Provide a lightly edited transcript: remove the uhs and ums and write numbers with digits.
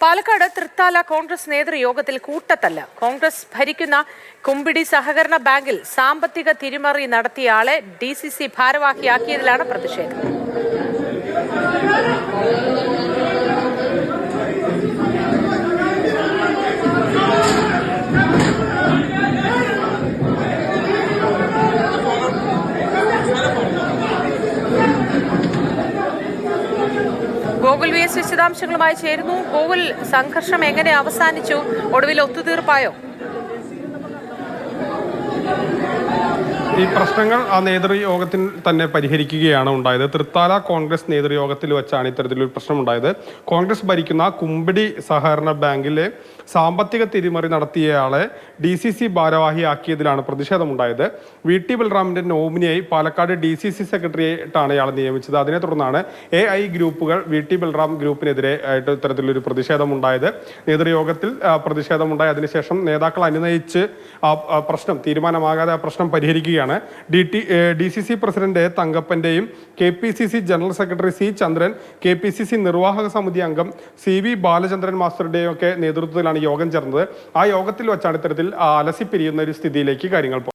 പാലക്കാട് തൃത്താല കോൺഗ്രസ് നേതൃയോഗത്തിൽ കൂട്ടത്തല്ല. കോൺഗ്രസ് ഭരിക്കുന്ന കുമ്പിടി സഹകരണ ബാങ്കിൽ സാമ്പത്തിക തിരിമറി നടത്തിയ ആളെ DCC ഭാരവാഹിയാക്കിയതിലാണ് പ്രതിഷേധം. ഗോകുൽ VS വിശദാംശങ്ങളുമായി ചേരുന്നു. ഗോകുൽ, സംഘർഷം എങ്ങനെ അവസാനിച്ചു? ഒടുവിൽ ഒത്തുതീർപ്പായോ? ഈ പ്രശ്നങ്ങൾ ആ നേതൃയോഗത്തിൽ തന്നെ പരിഹരിക്കുകയാണ് ഉണ്ടായത്. തൃത്താല കോൺഗ്രസ് നേതൃയോഗത്തിൽ വെച്ചാണ് ഇത്തരത്തിലൊരു പ്രശ്നമുണ്ടായത്. കോൺഗ്രസ് ഭരിക്കുന്ന കുമ്പിടി സഹകരണ ബാങ്കിലെ സാമ്പത്തിക തിരിമറി നടത്തിയയാളെ DCC ഭാരവാഹിയാക്കിയതിലാണ് പ്രതിഷേധമുണ്ടായത്. VT ബൽറാമിന്റെ നോമിനിയായി പാലക്കാട് DCC സെക്രട്ടറിയായിട്ടാണ് ഇയാളെ നിയമിച്ചത്. അതിനെ തുടർന്നാണ് AI ഗ്രൂപ്പുകൾ VT ബൽറാം ഗ്രൂപ്പിനെതിരെ ആയിട്ട് ഇത്തരത്തിലൊരു പ്രതിഷേധമുണ്ടായത്. നേതൃയോഗത്തിൽ പ്രതിഷേധമുണ്ടായി. അതിനുശേഷം നേതാക്കൾ അനുനയിച്ച് ആ പ്രശ്നം തീരുമാനമാകാതെ ആ പ്രശ്നം പരിഹരിക്കുകയാണ്. DCC പ്രസിഡന്റ് തങ്കപ്പന്റെയും KPCC general secretary C Chandran, KPCC നിർവാഹക സമിതി അംഗം CV ബാലചന്ദ്രൻ മാസ്റ്ററുടെയും ഒക്കെ നേതൃത്വത്തിലാണ് യോഗം ചേർന്നത്. ആ യോഗത്തിൽ വെച്ചാണ് ഇത്തരത്തിൽ അലസിപ്പിരിയുന്ന ഒരു സ്ഥിതിയിലേക്ക് കാര്യങ്ങൾ